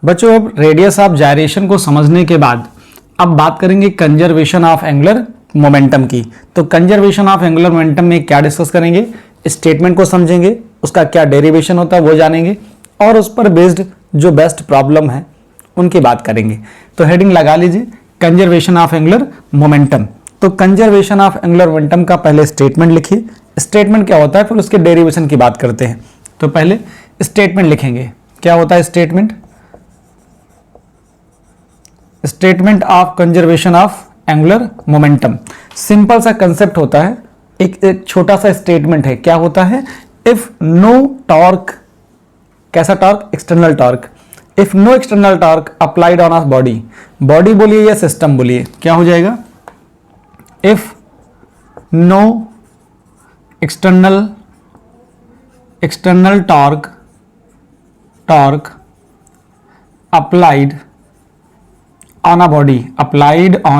बच्चों अब radius of gyration को समझने के बाद अब बात करेंगे कंजर्वेशन ऑफ एंगुलर मोमेंटम की। तो कंजर्वेशन ऑफ एंगुलर मोमेंटम में क्या डिस्कस करेंगे, स्टेटमेंट को समझेंगे, उसका क्या डेरिवेशन होता है वो जानेंगे और उस पर बेस्ड जो बेस्ट प्रॉब्लम है उनकी बात करेंगे। तो हेडिंग लगा लीजिए कंजर्वेशन ऑफ एंगुलर मोमेंटम। तो कंजर्वेशन ऑफ एंगुलर मोमेंटम का पहले स्टेटमेंट लिखिए, स्टेटमेंट क्या होता है फिर उसके डेरिवेशन की बात करते हैं। तो पहले स्टेटमेंट लिखेंगे, क्या होता है statement, statement of conservation of angular momentum. Simple सा कंसेप्ट होता है, एक छोटा सा स्टेटमेंट है। क्या होता है, इफ नो टॉर्क, कैसा torque, external torque, if no external torque applied on a body, body बोलिए या सिस्टम बोलिए, क्या हो जाएगा, if no external torque applied on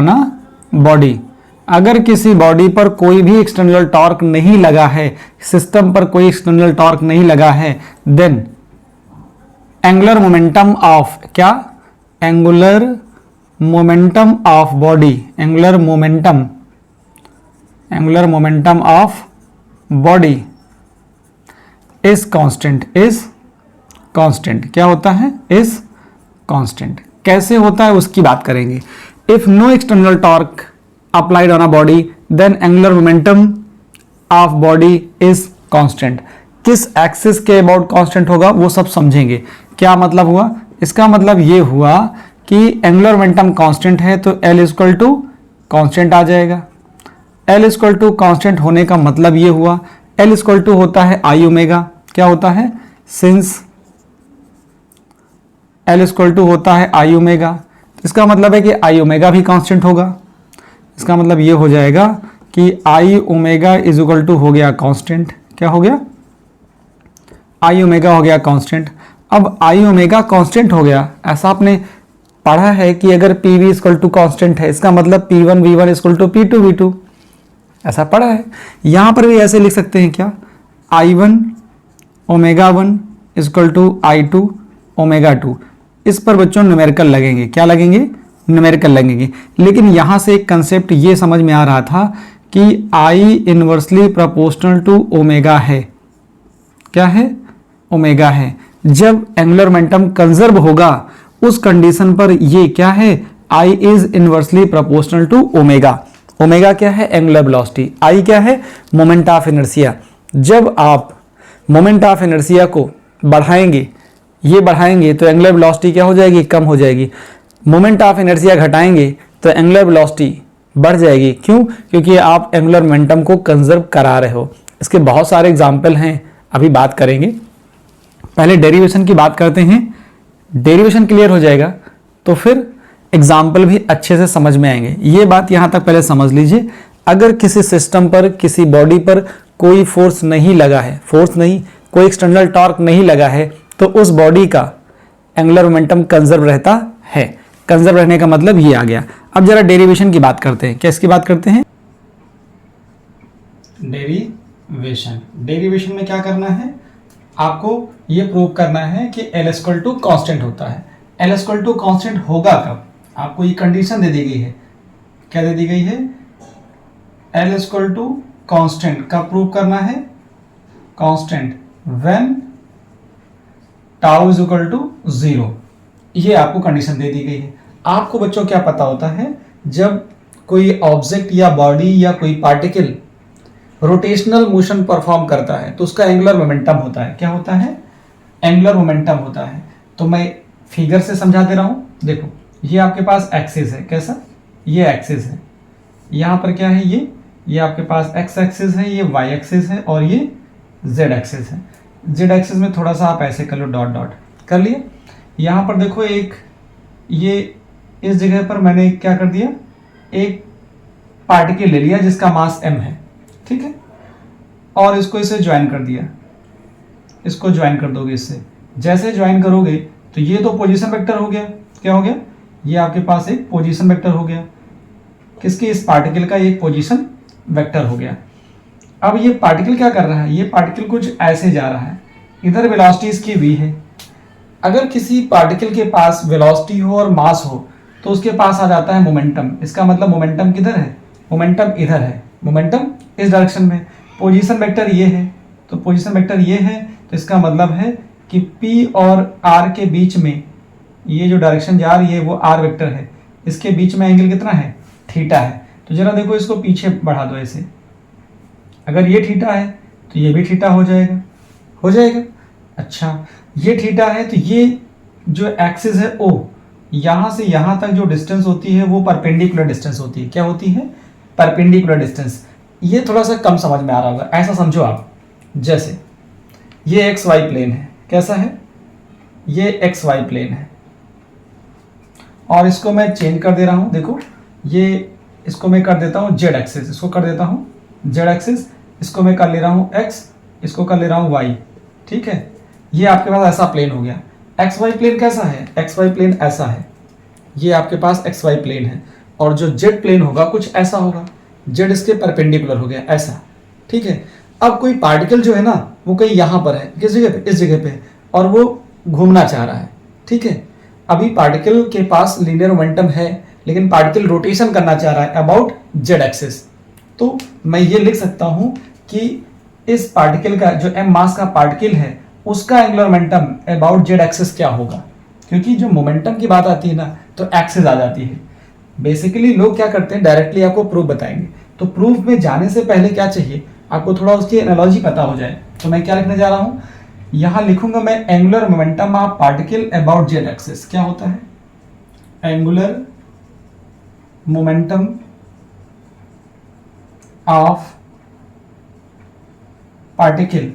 a body, अगर किसी बॉडी पर कोई भी एक्सटर्नल टॉर्क नहीं लगा है, सिस्टम पर कोई एक्सटर्नल टॉर्क नहीं लगा है, देन एंगुलर मोमेंटम ऑफ, क्या, angular momentum of body, angular momentum of body is constant, क्या होता है, इज कांस्टेंट। कैसे होता है उसकी बात करेंगे। If no external torque applied on a body then angular momentum of body is constant. किस एक्सिस के अबाउट कांस्टेंट होगा वो सब समझेंगे। क्या मतलब हुआ, इसका मतलब ये हुआ कि एंगुलर मोमेंटम कांस्टेंट है तो L इक्वल टू कांस्टेंट आ जाएगा। L इक्वल टू कांस्टेंट होने का मतलब ये हुआ, L इक्वल टू होता है आई ओमेगा, क्या होता है, सिंस L इक्वल टू होता है आई ओमेगा, इसका मतलब है कि आई ओमेगा भी कांस्टेंट होगा। इसका मतलब ये हो जाएगा कि आई ओमेगा इज इक्वल टू हो गया कांस्टेंट, क्या हो गया, आई ओमेगा हो गया कांस्टेंट। अब आई ओमेगा कांस्टेंट हो गया, ऐसा आपने पढ़ा है कि अगर P V equal to constant है इसका मतलब P1 V1 equal to P2 V2, ऐसा पढ़ा है। यहां पर भी ऐसे लिख सकते हैं, क्या, I1 omega 1 equal to I2 omega 2। इस पर बच्चों न्यूमेरिकल लगेंगे, क्या लगेंगे, न्यूमेरिकल लगेंगे। लेकिन यहां से एक कंसेप्ट ये समझ में आ रहा था कि I inversely proportional to omega है, क्या है, ओमेगा है। जब एंगुलर मोमेंटम कंजर्व होगा उस कंडीशन पर ये क्या है, I is inversely proportional to omega. Omega क्या है, एंगुलर वेलोसिटी, I क्या है, मोमेंट ऑफ इनर्शिया। जब आप मोमेंट ऑफ इनर्शिया को बढ़ाएंगे, ये बढ़ाएंगे तो एंगुलर वेलोसिटी क्या हो जाएगी, कम हो जाएगी। मोमेंट ऑफ इनर्शिया घटाएंगे तो एंगुलर वेलोसिटी बढ़ जाएगी। क्यों, क्योंकि आप एंगुलर मोमेंटम को कंजर्व करा रहे हो। इसके बहुत सारे एग्जाम्पल हैं, अभी बात करेंगे। पहले डेरिवेशन की बात करते हैं, डेरिवेशन क्लियर हो जाएगा तो फिर एग्जाम्पल भी अच्छे से समझ में आएंगे। ये बात यहाँ तक पहले समझ लीजिए, अगर किसी सिस्टम पर, किसी बॉडी पर कोई फोर्स नहीं लगा है, फोर्स नहीं, कोई एक्सटर्नल टॉर्क नहीं लगा है, तो उस बॉडी का एंगुलर मोमेंटम कंजर्व रहता है। कंजर्व रहने का मतलब ये आ गया। अब जरा डेरिवेशन की बात करते हैं, किसकी बात करते हैं, डेरिवेशन। डेरिवेशन में क्या करना है, आपको ये प्रूव करना है कि L इक्वल टू कांस्टेंट होता है। L इक्वल टू कांस्टेंट होगा कब, आपको ये कंडीशन दे दी गई है, क्या दे दी गई है, L इक्वल टू कांस्टेंट कब प्रूव करना है, constant when tau is equal to 0। ये आपको कंडीशन दे दी गई है। आपको बच्चों क्या पता होता है, जब कोई ऑब्जेक्ट या बॉडी या कोई पार्टिकल रोटेशनल मोशन परफॉर्म करता है तो उसका एंगुलर मोमेंटम होता है, क्या होता है, एंगुलर मोमेंटम होता है। तो मैं फिगर से समझा दे रहा हूं, देखो ये आपके पास एक्सिस है, कैसा, ये एक्सिस है, यहां पर क्या है, ये आपके पास एक्स एक्सिस है, ये वाई एक्सिस है और ये जेड एक्सिस है। जेड एक्सिस में थोड़ा सा आप ऐसे कर लो, डॉट डॉट कर लिए। यहां पर देखो एक, ये इस जगह पर मैंने क्या कर दिया, एक पार्टिकल ले लिया जिसका मास m है, ठीक है, और इसको इसे ज्वाइन कर दिया, इसको ज्वाइन कर दोगे इससे। जैसे ज्वाइन करोगे तो ये तो पोजीशन वेक्टर हो गया, क्या हो गया, ये आपके पास एक पोजीशन वेक्टर हो गया, किसकी, इस पार्टिकल का एक पोजीशन वेक्टर हो गया। अब ये पार्टिकल क्या कर रहा है, ये पार्टिकल कुछ ऐसे जा रहा है, इधर वेलोसिटी इसकी v है। अगर किसी पार्टिकल के पास वेलोसिटी हो और मास हो तो उसके पास आ जाता है मोमेंटम। इसका मतलब मोमेंटम किधर है, मोमेंटम इधर है, मोमेंटम इस डायरेक्शन में। पोजीशन वेक्टर ये है, तो पोजीशन वेक्टर ये है, तो इसका मतलब है कि P और R के बीच में ये जो डायरेक्शन जा रही है वो R वेक्टर है, इसके बीच में एंगल कितना है, थीटा है। तो जरा देखो इसको पीछे बढ़ा दो ऐसे, अगर ये थीटा है तो ये भी थीटा हो जाएगा, हो जाएगा। अच्छा ये थीटा है तो ये जो एक्सिस है O, यहाँ से यहाँ तक जो डिस्टेंस होती है वो परपेंडिकुलर डिस्टेंस होती है। क्या होती है, परपेंडिकुलर डिस्टेंस। ये थोड़ा सा कम समझ में आ रहा होगा, ऐसा समझो आप, जैसे ये एक्स वाई प्लेन है, कैसा है, ये एक्स वाई प्लेन है, और इसको मैं चेंज कर दे रहा हूं। देखो ये इसको मैं कर देता हूं जेड एक्सिस, इसको कर देता हूं जेड एक्सिस, इसको मैं कर ले रहा हूं एक्स, इसको कर ले रहा हूं वाई। ठीक है, ये आपके पास ऐसा प्लेन हो गया। एक्स वाई प्लेन कैसा है, एक्स वाई प्लेन ऐसा है, ये आपके पास एक्स वाई प्लेन है, और जो जेड प्लेन होगा कुछ ऐसा होगा, जेड इसके परपेंडिकुलर हो गया ऐसा। ठीक है, अब कोई पार्टिकल जो है ना वो कहीं यहाँ पर है, किस जगह पे, इस जगह पे, और वो घूमना चाह रहा है। ठीक है, अभी पार्टिकल के पास लीनियर मोमेंटम है, लेकिन पार्टिकल रोटेशन करना चाह रहा है अबाउट जेड एक्सिस। तो मैं ये लिख सकता हूं कि इस पार्टिकल का जो m मास का पार्टिकल है उसका angular momentum about Z axis क्या होगा, क्योंकि जो मोमेंटम की बात आती है ना तो एक्सिस आ जाती है। बेसिकली लोग क्या करते हैं, डायरेक्टली आपको प्रूफ बताएंगे, तो प्रूफ में जाने से पहले क्या चाहिए, आपको थोड़ा उसकी एनालॉजी पता हो जाए। तो मैं क्या लिखने जा रहा हूं, यहां लिखूंगा मैं angular momentum of particle about Z axis. क्या होता है, angular momentum of particle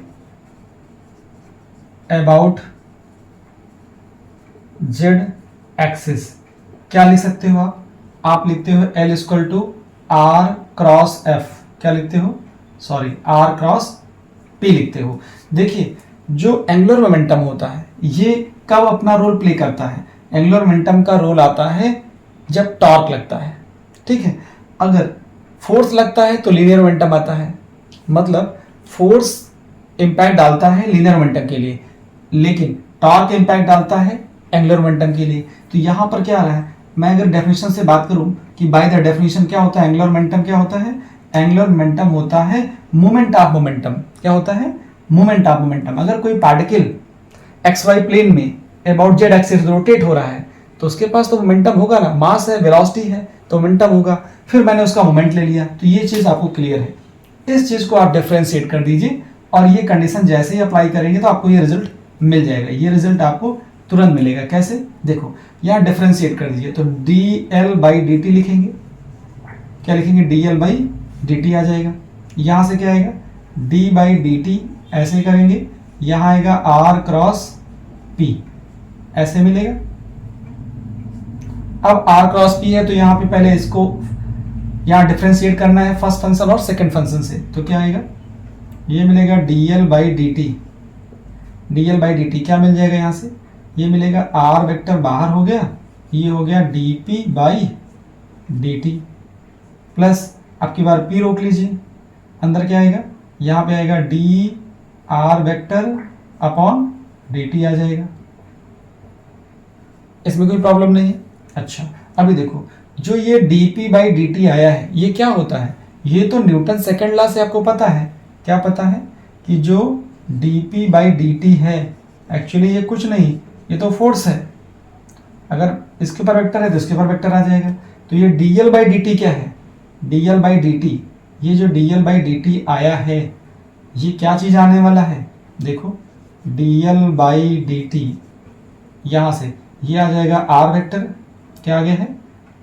about Z axis. क्या लिख सकते हो आप लिखते हो L equal to R cross F। क्या लिखते हो, सॉरी R क्रॉस P लिखते हो। देखिए जो एंगुलर मोमेंटम होता है ये कब अपना रोल प्ले करता है, एंगुलर मोमेंटम का रोल आता है जब टॉर्क लगता है। ठीक है, अगर फोर्स लगता है तो लीनियर मोमेंटम आता है, मतलब फोर्स इंपैक्ट डालता है लीनियर मोमेंटम के लिए, लेकिन टॉर्क इंपैक्ट डालता है एंगुलर मोमेंटम के लिए। तो यहां पर क्या आ रहा है, मैं अगर डेफिनेशन से बात करूं कि बाय द डेफिनेशन क्या होता है, एंगुलर मोमेंटम क्या होता है, एंगुलर मोमेंटम होता है मोमेंट ऑफ मोमेंटम। क्या होता है, मोमेंट ऑफ मोमेंटम। अगर कोई पार्टिकल एक्स वाई प्लेन में अबाउट जेड एक्सिस रोटेट हो रहा है तो उसके पास तो मोमेंटम होगा ना, मास है, वेलोसिटी है, तो मोमेंटम होगा। फिर मैंने उसका मोमेंट ले लिया, तो ये चीज आपको क्लियर है। इस चीज को आप डिफरेंशिएट कर दीजिए, और ये कंडीशन जैसे ही अप्लाई करेंगे तो आपको ये रिजल्ट मिल जाएगा। ये रिजल्ट आपको तुरंत मिलेगा। कैसे, देखो यहाँ डिफरेंशिएट कर दीजिए, तो dl बाई dt लिखेंगे। क्या लिखेंगे, dl बाई dt आ जाएगा। यहाँ से क्या आएगा, d बाई dt, ऐसे करेंगे, यहाँ आएगा r क्रॉस p, ऐसे मिलेगा। अब r क्रॉस p है तो यहाँ पे पहले इसको यहाँ डिफरेंशिएट करना है फर्स्ट फंक्शन और सेकंड फंक्शन से, तो क्या आएगा, ये मिलेगा dl by dt। dl by dt क्या मिल जाएगा, यहाँ से ये मिलेगा r वेक्टर बाहर हो गया, ये हो गया dp बाई dt, प्लस अब की बार p रोक लीजिए, अंदर क्या आएगा, यहाँ पे आएगा d r vector upon dt आ जाएगा। इसमें कोई प्रॉब्लम नहीं है। अच्छा अभी देखो, जो ये dp बाई dt आया है ये क्या होता है, ये तो न्यूटन सेकंड लॉ से आपको पता है। क्या पता है कि जो dp बाई dt है एक्चुअली ये कुछ नहीं, ये तो फोर्स है। अगर इसके ऊपर वेक्टर है तो इसके ऊपर वेक्टर आ जाएगा। तो ये dl बाई dt क्या है, dl बाई dt, ये जो dl बाई dt आया है ये क्या चीज आने वाला है, देखो dl बाई dt, यहाँ से ये आ जाएगा r वेक्टर। क्या आ गया है,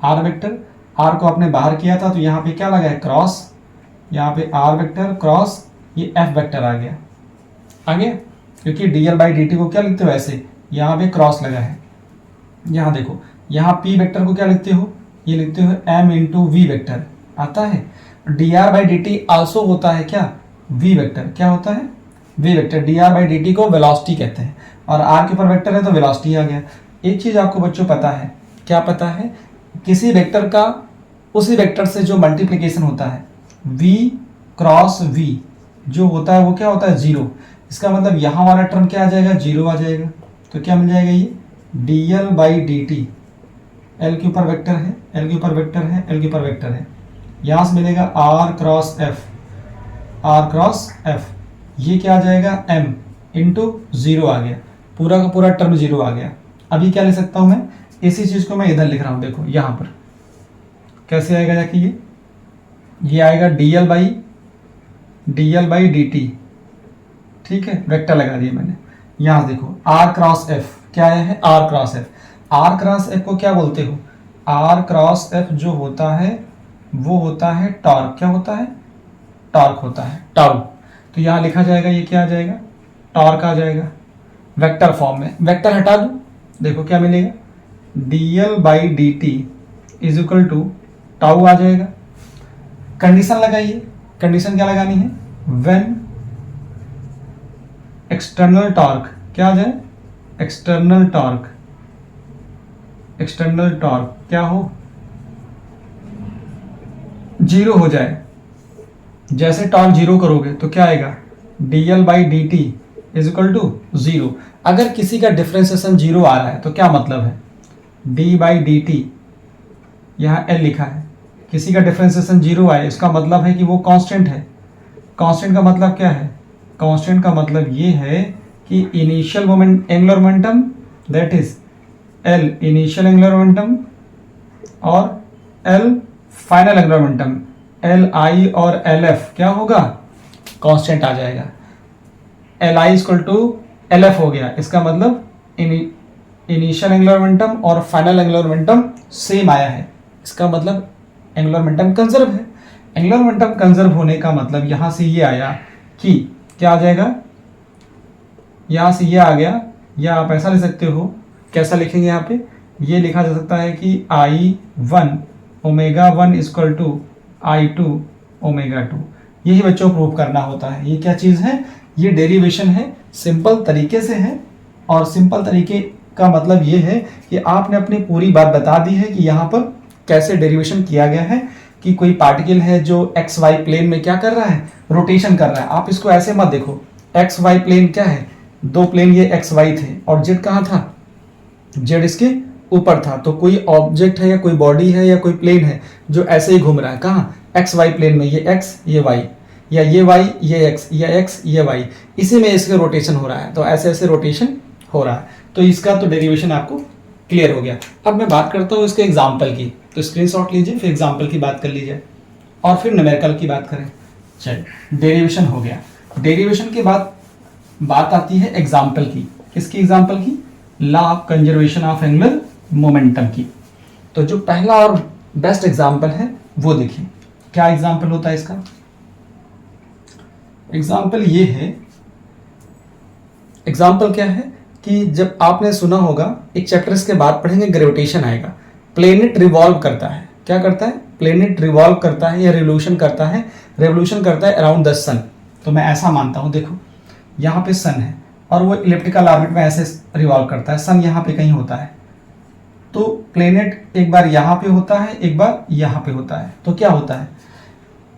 r वेक्टर। r को आपने बाहर किया था तो यहाँ पे क्या लगा है, क्रॉस, यहाँ पे r वेक्टर क्रॉस ये f वेक्टर आ गया, क्योंकि dl बाई dt को क्या लिखते हो ऐसे, यहाँ पे क्रॉस लगा है। यहाँ देखो, यहाँ p वेक्टर को क्या लिखते हो, ये लिखते हो m इंटू वी वेक्टर आता है। dr बाई dt आल्सो होता है क्या, v वेक्टर। क्या होता है, v vector. dr by dt को वेलोसिटी कहते हैं, और r के ऊपर वेक्टर है तो वेलोसिटी आ गया। एक चीज आपको बच्चों पता है, क्या पता है, किसी वेक्टर का उसी वेक्टर से जो मल्टीप्लिकेशन होता है v क्रॉस v जो होता है वो क्या होता है, जीरो। इसका मतलब यहाँ वाला टर्म क्या आ जाएगा, जीरो आ जाएगा। तो क्या मिल जाएगा ये dl by D T, L के ऊपर वेक्टर है, एल के ऊपर वेक्टर है, एल के ऊपर वेक्टर है, यहाँ से मिलेगा r cross F, r cross F, ये क्या आ जाएगा m इंटू जीरो आ गया, पूरा का पूरा टर्म जीरो आ गया। अभी क्या लिख सकता हूँ मैं, इसी चीज़ को मैं इधर लिख रहा हूँ, देखो यहाँ पर कैसे आएगा जाके ये आएगा dl बाई डी टी, ठीक है, वेक्टर लगा दिया मैंने। यहाँ देखो r क्रॉस एफ क्या आया है, r cross F, r cross F को क्या बोलते हो, r क्रॉस एफ जो होता है वो होता है टॉर्क, क्या होता है, टॉर्क होता है, टाउ। तो यहाँ लिखा जाएगा ये क्या आ जाएगा, टॉर्क आ जाएगा, वेक्टर फॉर्म में, वेक्टर हटा दूँ, देखो क्या मिलेगा, dl by D T is equal to tau आ जाएगा। कंडीशन लगाइए, कंडीशन क्या लगानी है, व्हेन एक्सटर्नल टॉर्क क्या आ जाए, एक्सटर्नल टॉर्क, एक्सटर्नल टॉर्क क्या हो, जीरो हो जाए। जैसे टॉर्क जीरो करोगे तो क्या आएगा, dl by D T is equal to zero. अगर किसी का डिफरेंशिएशन जीरो आ रहा है तो क्या मतलब है, d बाई डी टी, यहाँ l लिखा है, किसी का डिफरेंशिएशन जीरो आए इसका मतलब है कि वो कांस्टेंट है। कांस्टेंट का मतलब क्या है, कांस्टेंट का मतलब ये है कि initial moment angular momentum that is l initial angular momentum और l final angular momentum, L I और एल एफ क्या होगा, कांस्टेंट आ जाएगा। L I equal to L F हो गया, इसका मतलब इनिशियल एंगुलर मोमेंटम और फाइनल एंगुलर मोमेंटम सेम आया है, इसका मतलब एंगुलर मोमेंटम कंजर्व है। एंगुलर मोमेंटम कंजर्व होने का मतलब यहाँ से ये आया कि क्या आ जाएगा, यहाँ से ये आ गया, या आप ऐसा लिख सकते हो, कैसा लिखेंगे यहाँ पे, ये लिखा जा सकता है कि I1 omega 1 equal to I2 omega 2। यही बच्चों प्रूव करना होता है। ये क्या चीज़ है, ये डेरिवेशन है, सिंपल तरीके से है, और सिंपल तरीके का मतलब ये है कि आपने अपनी पूरी बात बता दी है कि यहाँ पर कैसे डेरिवेशन किया गया है, कि कोई पार्टिकल है जो एक्स वाई प्लेन में क्या कर रहा है, रोटेशन कर रहा है। आप इसको ऐसे मत देखो, एक्स वाई प्लेन क्या है, दो प्लेन ये एक्स वाई थे, और जेड कहाँ था, जेड इसके ऊपर था। तो कोई ऑब्जेक्ट है या कोई बॉडी है या कोई प्लेन है जो ऐसे ही घूम रहा है, कहाँ, एक्स वाई प्लेन में, ये एक्स ये वाई, या ये वाई ये एक्स, या एक्स ये वाई, इसी में इसका रोटेशन हो रहा है। तो ऐसे ऐसे रोटेशन हो रहा है, तो इसका तो डेरिवेशन आपको क्लियर हो गया। अब मैं बात करता हूँ इसके एग्जाम्पल की, तो स्क्रीनशॉट लीजिए, फिर एग्जाम्पल की बात कर लीजिए, और फिर न्यूमेरिकल की बात करें। चलिए, डेरिवेशन हो गया। डेरिवेशन के बाद बात आती है एग्जाम्पल की। किसकी एग्जाम्पल की, law of conservation of angular momentum की। तो जो पहला और बेस्ट एग्जाम्पल है वो देखिए, क्या एग्जाम्पल होता है इसका। एग्जाम्पल ये है, एग्जाम्पल क्या है कि जब आपने सुना होगा, एक चैप्टर इसके बाद पढ़ेंगे, ग्रेविटेशन आएगा। प्लेनेट रिवॉल्व करता है, क्या करता है, प्लेनेट रिवॉल्व करता है या रिवोल्यूशन करता है, रेवोल्यूशन करता है अराउंड द सन। तो मैं ऐसा मानता हूँ, देखो यहाँ पे सन है और वो इलिप्टिकल ऑर्बिट में ऐसे रिवॉल्व करता है, सन यहाँ पे कहीं होता है। तो प्लेनेट एक बार यहाँ पे होता है, एक बार यहाँ पे होता है। तो क्या होता है,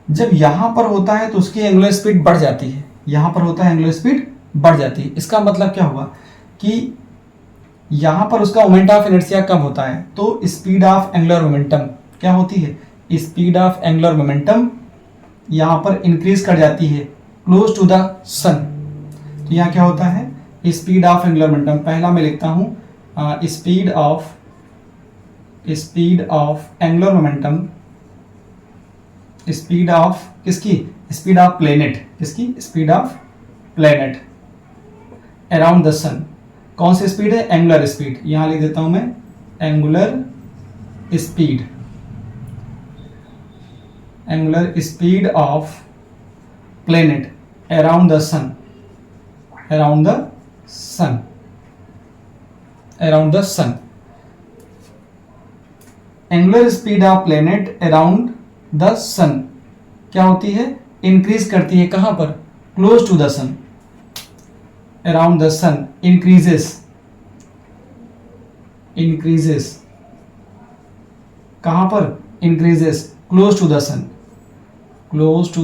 जब यहाँ पर होता है तो उसकी एंगुलर स्पीड बढ़ जाती है, यहाँ पर होता है एंगुलर स्पीड बढ़ जाती है। इसका मतलब क्या हुआ कि यहाँ पर उसका मोमेंट ऑफ इनर्शिया कम होता है, तो स्पीड ऑफ एंगुलर मोमेंटम क्या होती है, स्पीड ऑफ एंगुलर मोमेंटम यहाँ पर इंक्रीज कर जाती है क्लोज टू द सन। तो यहाँ क्या होता है, स्पीड ऑफ एंगुलर मोमेंटम, पहला मैं लिखता हूँ speed of angular momentum, speed of किसकी, स्पीड ऑफ प्लेनेट, किसकी, speed of planet around the sun. कौन सी स्पीड है, एंगुलर स्पीड, यहां लिख देता हूं मैं angular speed, angular speed of planet around the sun, around the sun, around the sun. Angular speed of planet around the sun क्या होती है, इंक्रीज करती है, कहां पर, close to the sun, around the sun increases, increases कहां पर, increases close to the sun, close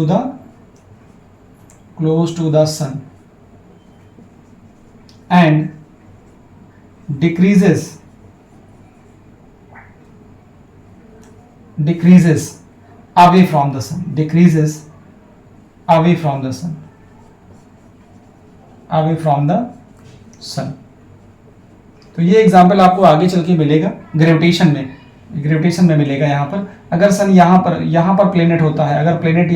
to the sun, and decreases away from the sun, decreases away from the sun, away from the sun। तो ये example आपको आगे चल के मिलेगा gravitation में मिलेगा। यहाँ पर अगर सन यहाँ पर प्लेनेट होता है, अगर प्लेनेट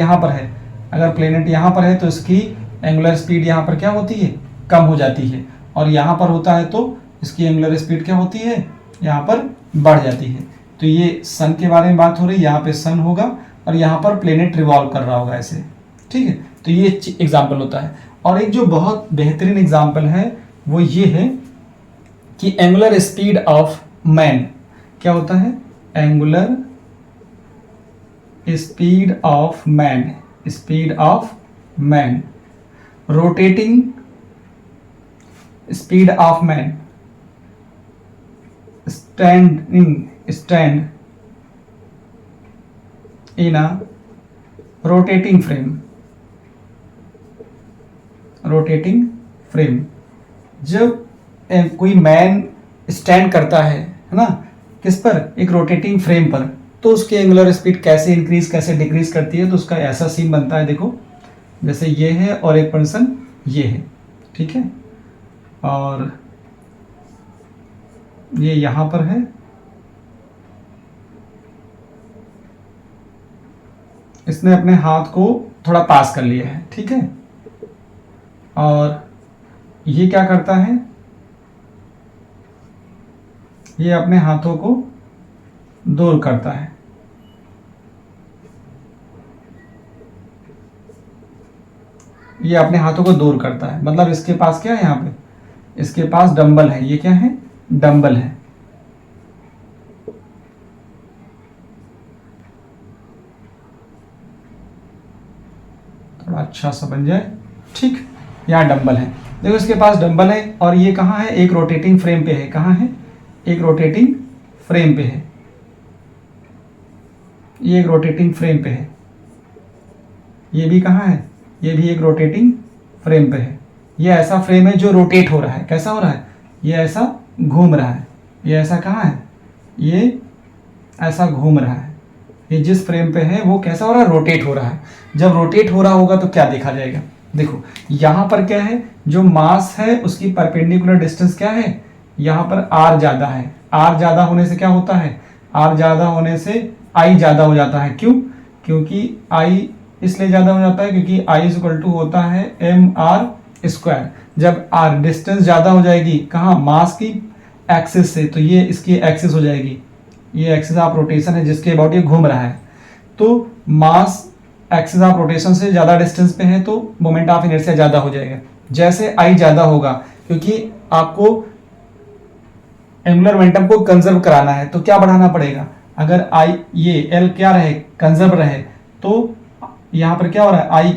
यहाँ पर है तो इसकी एंगुलर स्पीड यहाँ पर क्या होती है, कम हो जाती है, और यहाँ पर होता है तो इसकी एंगुलर स्पीड क्या होती है, यहाँ पर बढ़ जाती है। तो ये सन के बारे में बात हो रही है, यहाँ पे सन होगा और यहाँ पर प्लेनेट रिवॉल्व कर रहा होगा ऐसे, ठीक है। तो ये एग्जाम्पल होता है। और एक जो बहुत बेहतरीन एग्जाम्पल है वो ये है कि एंगुलर स्पीड ऑफ मैन क्या होता है, angular speed of man, rotating speed of man, stand in a rotating frame। जब कोई मैन स्टैंड करता है ना, किस पर, एक रोटेटिंग फ्रेम पर, तो उसकी एंगुलर स्पीड कैसे इंक्रीज कैसे डिक्रीज करती है। तो उसका ऐसा सीन बनता है, देखो जैसे ये है और एक पर्सन ये है, ठीक है, और ये यहां पर है, इसने अपने हाथ को थोड़ा पास कर लिया है, ठीक है, और ये क्या करता है, ये अपने हाथों को दूर करता है। ये अपने हाथों को दूर करता है, मतलब इसके पास क्या है, यहाँ पे इसके पास डंबल है, ये क्या है, डंबल है। थोड़ा अच्छा सा बन जाए, ठीक, यहाँ डंबल है, देखो इसके पास डंबल है, और ये कहाँ है, एक रोटेटिंग फ्रेम पे है, कहाँ है, एक रोटेटिंग फ्रेम पे है, ये एक रोटेटिंग फ्रेम पे है, ये भी कहाँ है, ये भी एक रोटेटिंग फ्रेम पे है। ये ऐसा फ्रेम है जो रोटेट हो रहा है, कैसा हो रहा है, ये ऐसा घूम रहा है, ये ऐसा कहाँ है, ये ऐसा घूम रहा है। ये जिस फ्रेम पे है वो कैसा हो रहा है, रोटेट हो रहा है। जब रोटेट हो रहा होगा तो क्या देखा जाएगा, देखो यहाँ पर क्या है, जो मास है उसकी परपेंडिकुलर डिस्टेंस क्या है, यहाँ पर r ज़्यादा है। r ज़्यादा होने से क्या होता है, r ज़्यादा होने से i ज़्यादा हो जाता है। क्यों, क्योंकि i इसलिए ज़्यादा हो जाता है क्योंकि i इक्वल टू होता है mr²। जब r डिस्टेंस ज़्यादा हो जाएगी कहाँ, मास की एक्सिस से, तो ये इसकी एक्सिस हो जाएगी, ये एक्सिस ऑफ रोटेशन है जिसके अबाउट ये घूम रहा है। तो मास एक्सिस ऑफ रोटेशन से ज़्यादा डिस्टेंस पे है तो मोमेंट ऑफ इनर्शिया ज़्यादा हो जाएगा। जैसे i ज़्यादा होगा, क्योंकि आपको एंगुलर मोमेंटम को कंजर्व कराना है तो क्या बढ़ाना पड़ेगा, अगर i ये l क्या रहे, कंजर्व रहे, तो यहाँ पर क्या हो रहा है, i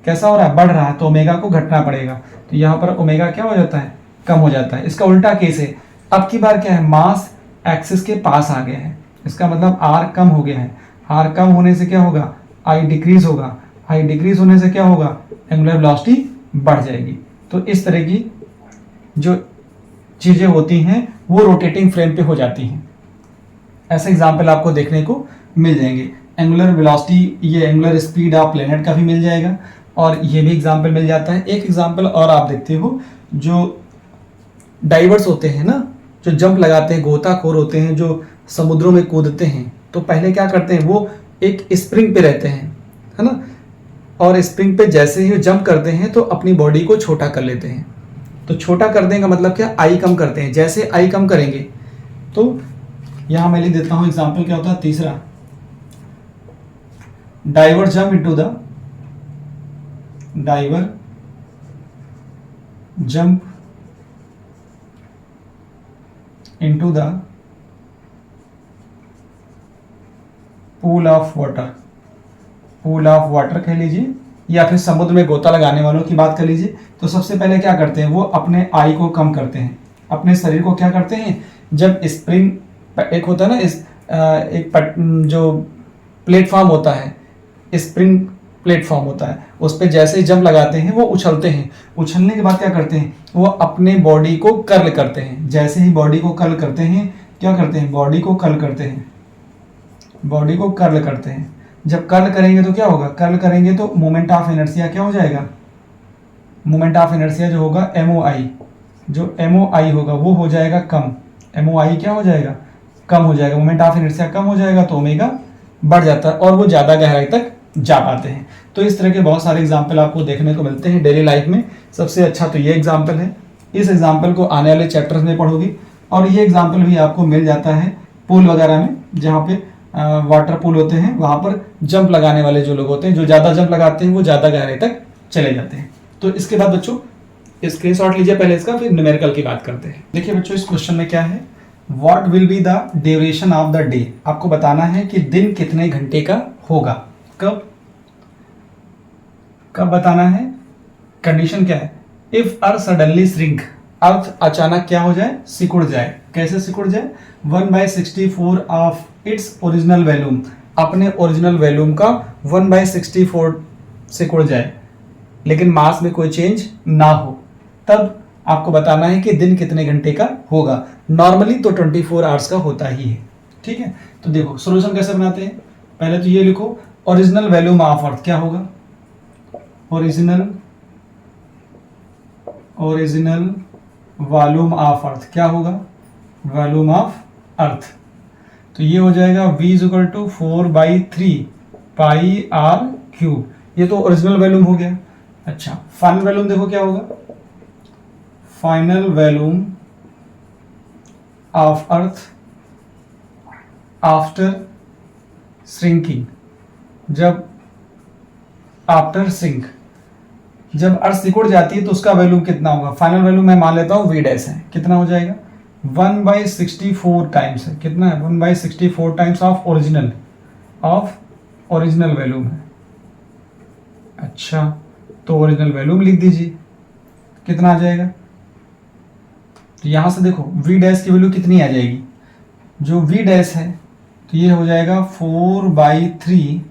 कैसा हो रहा है, बढ़ रहा है, तो ओमेगा को घटना पड़ेगा, तो यहाँ पर ओमेगा क्या हो जाता है, कम हो जाता है। इसका उल्टा केस है, अब की बार क्या है, मास एक्सिस के पास आ गया है, इसका मतलब r कम हो गया है, r कम होने से क्या होगा, i डिक्रीज होगा, i डिक्रीज होने से क्या होगा, एंगुलर वेलोसिटी बढ़ जाएगी। तो इस तरह की जो चीज़ें होती हैं वो रोटेटिंग फ्रेम पे हो जाती हैं। ऐसे एग्जाम्पल आपको देखने को मिल जाएंगे। एंगुलर वेलोसिटी, ये एंगुलर स्पीड ऑफ प्लेनेट का भी मिल जाएगा, और ये भी एग्जाम्पल मिल जाता है। एक एग्जाम्पल और आप देखते हो, जो डाइवर्स होते हैं ना, जो जंप लगाते हैं, गोताखोर होते हैं, जो समुद्रों में कूदते हैं, तो पहले क्या करते हैं, वो एक स्प्रिंग पे रहते हैं, है ना, और स्प्रिंग पे जैसे ही जंप करते हैं तो अपनी बॉडी को छोटा कर लेते हैं। तो छोटा कर देने का मतलब क्या, आई कम करते हैं। जैसे आई कम करेंगे तो यहाँ मैं लिख देता हूँ एग्जाम्पल क्या होता है, तीसरा, diver jump into the, diver jump into the pool of water, pool of water कह लीजिए, या फिर समुद्र में गोता लगाने वालों की बात कर लीजिए। तो सबसे पहले क्या करते हैं, वो अपने आई को कम करते हैं, अपने शरीर को क्या करते हैं, जब स्प्रिंग एक होता है ना, जो प्लेटफॉर्म होता है, स्प्रिंग प्लेटफॉर्म होता है, उस पर जैसे ही जंप लगाते हैं वो उछलते हैं, उछलने के बाद क्या करते हैं, वो अपने बॉडी को कर्ल करते हैं। जैसे ही बॉडी को कर्ल करते हैं, क्या करते हैं, बॉडी को कर्ल करते हैं, बॉडी को कर्ल करते हैं। जब कर्ल करेंगे तो क्या होगा, कर्ल करेंगे तो मोमेंट ऑफ इनर्शिया क्या हो जाएगा, मोमेंट ऑफ इनर्शिया जो होगा MOI, जो MOI होगा वो हो जाएगा कम। MOI क्या हो जाएगा, कम हो जाएगा। मोमेंट ऑफ इनर्शिया कम हो जाएगा तो ओमेगा बढ़ जाता है और वो ज़्यादा गहराई तक जा पाते हैं। तो इस तरह के बहुत सारे एग्जाम्पल आपको देखने को मिलते हैं डेली लाइफ में। सबसे अच्छा तो ये एग्जाम्पल है, इस एग्जाम्पल को आने वाले चैप्टर्स में पढ़ोगे। और ये एग्जाम्पल भी आपको मिल जाता है पूल वगैरह में, जहाँ पे वाटर पूल होते हैं, वहाँ पर जंप लगाने वाले जो लोग होते हैं, जो ज़्यादा जंप लगाते हैं वो ज़्यादा गहराई तक चले जाते हैं। तो इसके बाद बच्चों स्क्रीनशॉट लीजिए पहले इसका, फिर न्यूमेरिकल की बात करते हैं। देखिए बच्चों इस क्वेश्चन में क्या है, what will be the duration of the day. आपको बताना है कि दिन कितने घंटे का होगा। कब कब बताना है। कंडीशन क्या है, इफ अर्थ सडनली श्रिंक, अर्थ अचानक क्या हो जाए, सिकुड़ जाए। कैसे सिकुड़ जाए, 1/64 ऑफ इट्स ओरिजिनल वॉल्यूम, अपने ओरिजिनल वॉल्यूम का 1/64 सिकुड़ जाए, लेकिन मास में कोई चेंज ना हो। तब आपको बताना है कि दिन कितने घंटे का होगा। नॉर्मली तो 24 आवर्स का होता ही है। ठीक है, तो देखो सोल्यूशन कैसे बनाते हैं। पहले तो ये लिखो, ओरिजिनल वॉल्यूम ऑफ अर्थ क्या होगा, ओरिजिनल वॉल्यूम ऑफ अर्थ क्या होगा, वॉल्यूम ऑफ अर्थ। तो ये हो जाएगा V = 4/3 πr³। ये तो ओरिजिनल वॉल्यूम हो गया। अच्छा, फाइनल वॉल्यूम देखो क्या होगा, final volume of earth after shrinking. जब आफ्टर श्रिंक, जब अर्थ सिकुड़ जाती है तो उसका वैल्यूम कितना होगा। फाइनल वैल्यूम मैं मान लेता हूँ V' है, कितना हो जाएगा 1/64 टाइम्स है। कितना है 1/64 टाइम्स ऑफ ओरिजिनल वैल्यूम है। अच्छा, तो ओरिजिनल वैल्यूम लिख दीजिए, कितना आ जाएगा। तो यहां से देखो V' की वैल्यू कितनी आ जाएगी, जो V' है तो ये हो जाएगा 4/3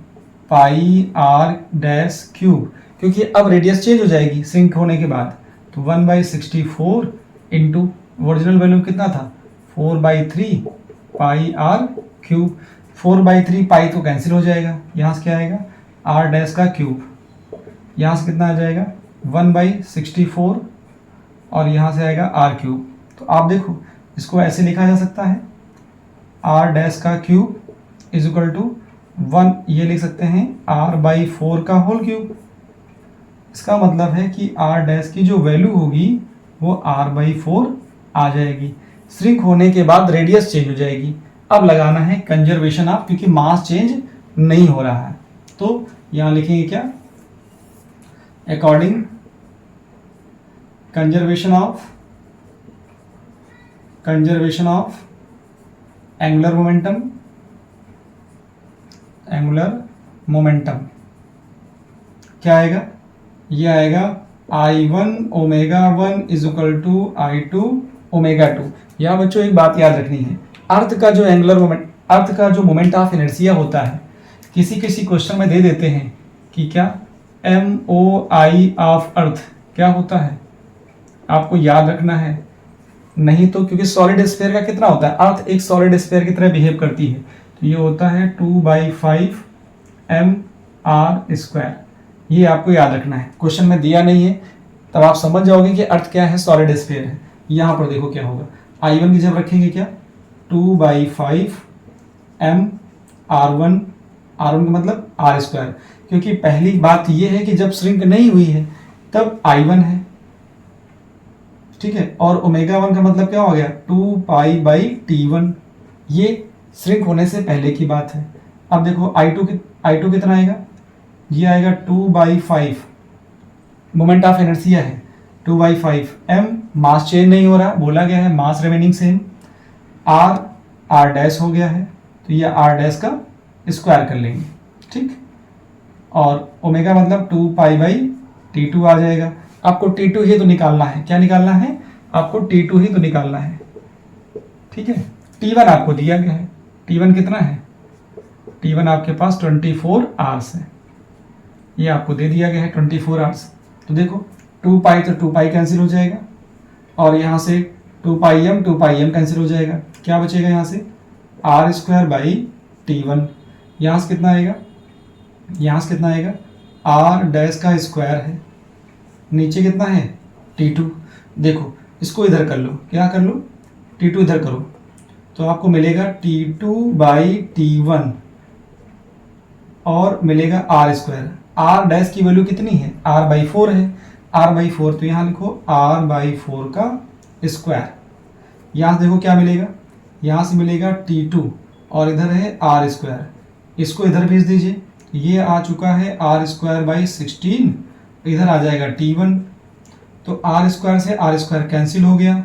πr⁻³, क्योंकि अब रेडियस चेंज हो जाएगी सिंक होने के बाद। तो 1/64 इंटू ओरिजिनल वैल्यू कितना था 4/3 πr³। 4/3 पाई तो कैंसिल हो जाएगा, यहाँ से क्या आएगा r'3, यहाँ से कितना आ जाएगा 1/64 और यहाँ से आएगा r³। तो आप देखो इसको ऐसे लिखा जा सकता है r'3 = 1, ये लिख सकते हैं r/4 इसका मतलब है कि r' की जो वैल्यू होगी वो r/4 आ जाएगी। श्रिंक होने के बाद रेडियस चेंज हो जाएगी। अब लगाना है कंजर्वेशन ऑफ, क्योंकि मास चेंज नहीं हो रहा है। तो यहाँ लिखेंगे क्या, according conservation of angular momentum क्या आएगा, ये आएगा I1 ω1 = I2 ω2। यहाँ बच्चों एक बात याद रखनी है, अर्थ का जो मोमेंट ऑफ इनर्शिया होता है, किसी क्वेश्चन में दे देते हैं कि क्या MOI ऑफ अर्थ क्या होता है, आपको याद रखना है। नहीं तो क्योंकि सॉलिड स्फीयर का कितना होता है, अर्थ एक सॉलिड स्फीयर की तरह बिहेव करती है, तो ये होता है 2/5 mr²। ये आपको याद रखना है, क्वेश्चन में दिया नहीं है, तब आप समझ जाओगे कि अर्थ क्या है, सॉलिड स्फीयर है। यहाँ पर देखो क्या होगा, I1 की जब रखेंगे क्या 2/5 mr1 का मतलब r², क्योंकि पहली बात ये है कि जब श्रिंक नहीं हुई है तब I1 है, ठीक है। और ω1 का मतलब क्या हो गया 2π/T1, ये श्रिंक होने से पहले की बात है। अब देखो I2 कितना आएगा, ये आएगा 2/5, मोमेंट ऑफ इनर्शिया है 2/5 m, मास चेंज नहीं हो रहा, बोला गया है मास रिमेनिंग सेम। r' हो गया है, तो ये r' का स्क्वायर कर लेंगे, ठीक। और ओमेगा मतलब 2π/T2 आ जाएगा। आपको T2 ही तो निकालना है, क्या निकालना है, आपको T2 ही तो निकालना है, ठीक है। T1 आपको दिया गया है, T1 कितना है, T1 आपके पास 24 आवर्स है, ये आपको दे दिया गया है 24 आवर्स। तो देखो 2 पाई तो 2 पाई कैंसिल हो जाएगा, और यहाँ से 2 पाई एम कैंसिल हो जाएगा। क्या बचेगा यहाँ से आर स्क्वायर बाई T1। यहाँ से कितना आएगा, यहाँ से कितना आएगा आर डैश का स्क्वायर है, नीचे कितना है T2। देखो इसको इधर कर लो, क्या कर लो T2 इधर करो, तो आपको मिलेगा T2 बाई T1 और मिलेगा आर स्क्वायर। आर डैश की वैल्यू कितनी है r बाई 4 है, r बाई 4 तो यहाँ लिखो r बाई 4 का स्क्वायर। यहाँ से देखो क्या मिलेगा, यहाँ से मिलेगा T2 और इधर है आर स्क्वायर, इसको इधर भेज दीजिए। ये आ चुका है आर स्क्वायर बाई 16, इधर आ जाएगा T1। तो आर स्क्वायर से आर स्क्वायर कैंसिल हो गया,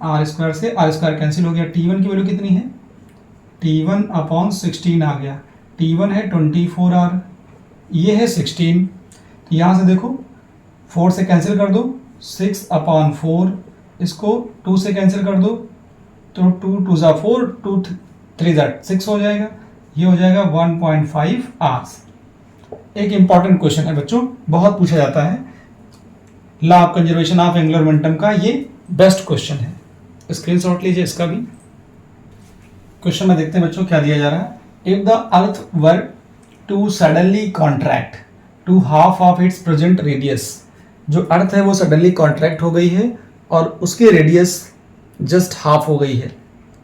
आर स्क्वायर से आर स्क्वायर कैंसिल हो गया। T1 की वैल्यू कितनी है, T1 अपॉन 16 आ गया। T1 है 24R, ये है 16। तो यहाँ से देखो 4 से कैंसिल कर दो, 6 अपॉन 4, इसको 2 से कैंसिल कर दो तो 2 2 ज़ा 4, 2 3 ज़ा 6 हो जाएगा। ये हो जाएगा 1.5 आवर्स। एक इंपॉर्टेंट क्वेश्चन है बच्चों, बहुत पूछा जाता है, law of conservation of angular momentum का ये बेस्ट क्वेश्चन है, स्क्रीनशॉट लीजिए इसका भी। क्वेश्चन में देखते हैं बच्चों क्या दिया जा रहा है। If the earth were to suddenly contract to half of its present radius, जो अर्थ है वो सडनली कॉन्ट्रैक्ट हो गई है और उसकी रेडियस जस्ट हाफ हो गई है,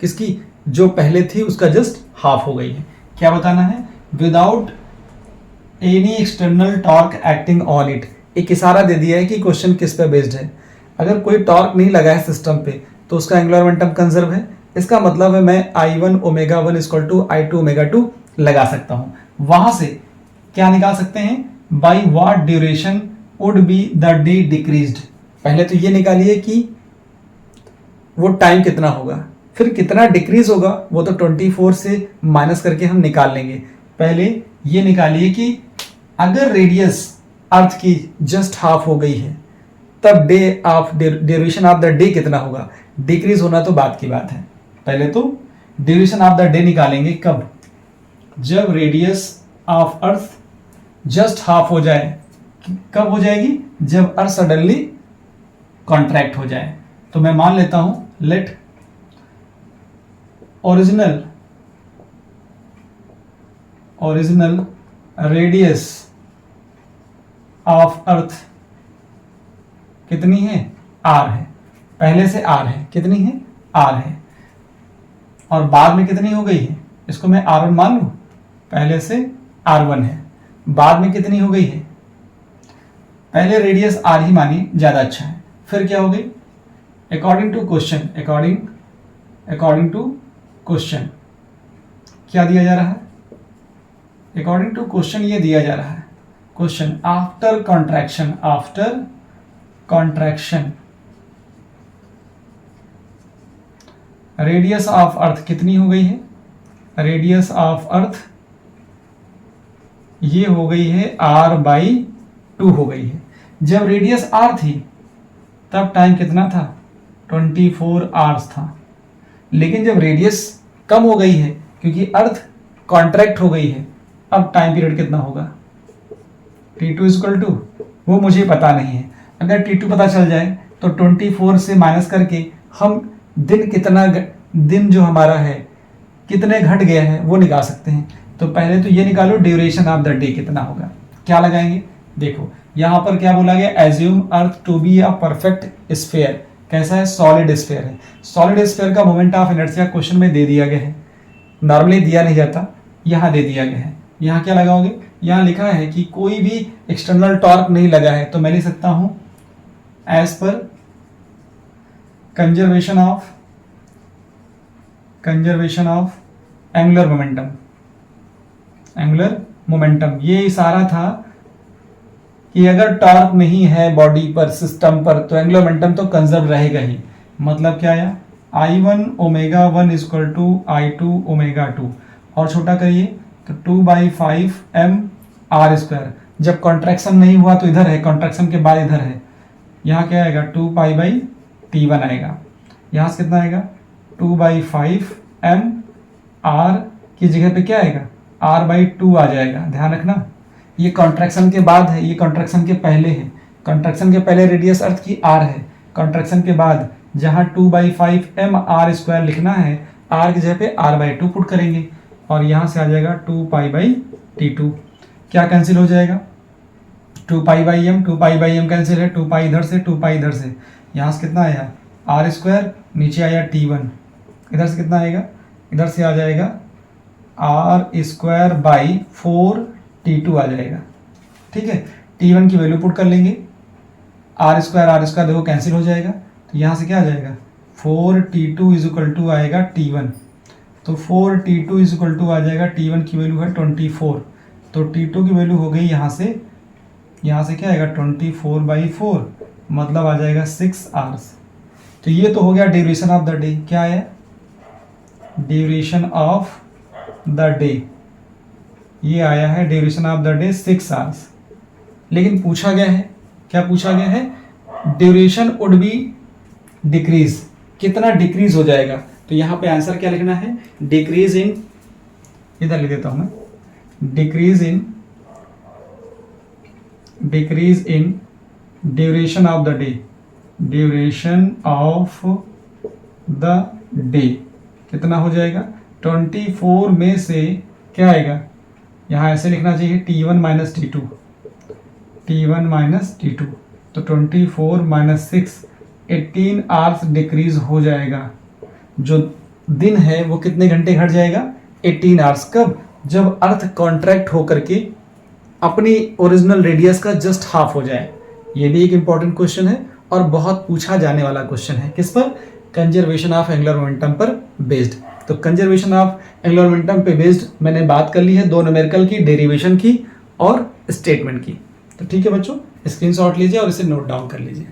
किसकी, जो पहले थी उसका जस्ट हाफ हो गई है। क्या बताना है, without any external torque acting on it. एक इशारा दे दिया है कि क्वेश्चन किस पे बेस्ड है। अगर कोई टॉर्क नहीं लगा है सिस्टम पे तो उसका एंगुलर मोमेंटम कंजर्व है। इसका मतलब है मैं I1 omega 1 equal to I2 omega 2 लगा सकता हूँ। वहां से क्या निकाल सकते हैं, by what duration would be the day decreased. पहले तो ये निकालिए कि वो टाइम कितना होगा, फिर कितना डिक्रीज होगा वो तो 24 से माइनस करके हम निकाल लेंगे। पहले ये निकालिए कि अगर रेडियस अर्थ की जस्ट हाफ हो गई है तब day of duration of the day कितना होगा। डिक्रीज होना तो बात की बात है, पहले तो ड्यूरेशन ऑफ द डे निकालेंगे। कब, जब radius of earth just half हो जाए। कब हो जाएगी, जब अर्थ सडनली कॉन्ट्रैक्ट हो जाए। तो मैं मान लेता हूं let original radius of earth कितनी है, r है, पहले से r है, कितनी है r है, और बाद में कितनी हो गई है, इसको मैं r1 मान लूं, पहले से r1 है, बाद में कितनी हो गई है, पहले रेडियस r ही मानी ज्यादा अच्छा है। फिर क्या हो गई, according to question, according to question क्या दिया जा रहा है, अकॉर्डिंग टू क्वेश्चन ये दिया जा रहा है, question after contraction radius of earth कितनी हो गई है, रेडियस ऑफ अर्थ ये हो गई है r/2 हो गई है। जब रेडियस r थी तब टाइम कितना था, 24 आवर्स था। लेकिन जब रेडियस कम हो गई है क्योंकि अर्थ कॉन्ट्रैक्ट हो गई है, अब टाइम पीरियड कितना होगा, T2 इक्वल टू, वो मुझे पता नहीं है। अगर T2 पता चल जाए तो 24 से माइनस करके हम दिन जो हमारा है कितने घट गया है वो निकाल सकते हैं। तो पहले तो ये निकालो ड्यूरेशन ऑफ द डे कितना होगा। क्या लगाएंगे, देखो यहाँ पर क्या बोला गया, assume earth to be a perfect sphere. कैसा है, सॉलिड स्फीयर है। सॉलिड स्फीयर का मोमेंट ऑफ इनर्शिया क्वेश्चन में दे दिया गया है, नॉर्मली दिया नहीं जाता, यहाँ दे दिया गया है। यहाँ क्या लगाओगे, यहाँ लिखा है कि कोई भी एक्सटर्नल टॉर्क नहीं लगा है, तो मैं लिख सकता हूं as per conservation of angular momentum. ये इशारा था कि अगर टॉर्क नहीं है बॉडी पर, सिस्टम पर, तो एंगुलर मोमेंटम तो कंजर्व रहेगा ही। मतलब क्या आया, I1 omega 1 equal to I2 omega 2, और छोटा करिए तो 2/5 mr²। जब कॉन्ट्रैक्शन नहीं हुआ तो इधर है, कॉन्ट्रैक्शन के बाद इधर है, यहाँ क्या आएगा 2π/T1 आएगा। यहाँ से कितना आएगा 2/5 mr की जगह पे क्या आएगा r/2 आ जाएगा, ध्यान रखना। ये कॉन्ट्रैक्शन के बाद है, ये कॉन्ट्रैक्शन के पहले है। कॉन्ट्रैक्शन के पहले रेडियस अर्थ की r है, कॉन्ट्रैक्शन के बाद जहाँ 2/5 mr² लिखना है, r की जगह पे r/2 पुट करेंगे और यहाँ से आ जाएगा 2π/t2। क्या कैंसिल हो जाएगा? 2π/m कैंसिल है, 2π इधर से 2π इधर से, यहाँ से कितना आया r², नीचे आया t1, इधर से कितना आएगा, इधर से आ जाएगा r²/4t2 आ जाएगा। ठीक है, t1 की वैल्यू पुट कर लेंगे, r² देखो कैंसिल हो जाएगा, तो यहाँ से क्या आ जाएगा 4t2 इज आएगा t1, तो 4t2 इज आ जाएगा, t1 की वैल्यू है 24, तो t2 की वैल्यू हो गई यहाँ से क्या आएगा 24/4, मतलब आ जाएगा 6 आवर्स। तो ये तो हो गया ड्यूरेशन ऑफ द डे। क्या है? ड्यूरेशन ऑफ द डे, ये आया है duration of the day 6 hours. लेकिन पूछा गया है, क्या पूछा गया है? ड्यूरेशन वुड बी डिक्रीज, कितना डिक्रीज हो जाएगा। तो यहाँ पे आंसर क्या लिखना है? डिक्रीज इन, इधर लिख देता हूं मैं, decrease in duration of the day, duration of the day कितना हो जाएगा? 24 में से क्या आएगा, यहाँ ऐसे लिखना चाहिए t1 माइनस t2, तो 24 माइनस 6, 18 आवर्स डिक्रीज हो जाएगा। जो दिन है वो कितने घंटे घट जाएगा? 18 आवर्स। कब? जब अर्थ कॉन्ट्रैक्ट होकर के अपनी ओरिजिनल रेडियस का जस्ट हाफ हो जाए। ये भी एक इंपॉर्टेंट क्वेश्चन है और बहुत पूछा जाने वाला क्वेश्चन है। किस पर? कंजर्वेशन ऑफ एंगुलर मोमेंटम पर बेस्ड। तो कंजर्वेशन ऑफ एंगुलर मोमेंटम पे बेस्ड मैंने बात कर ली है, 2 न्यूमेरिकल की, डेरिवेशन की और स्टेटमेंट की। तो ठीक है बच्चों, स्क्रीनशॉट लीजिए और इसे नोट डाउन कर लीजिए।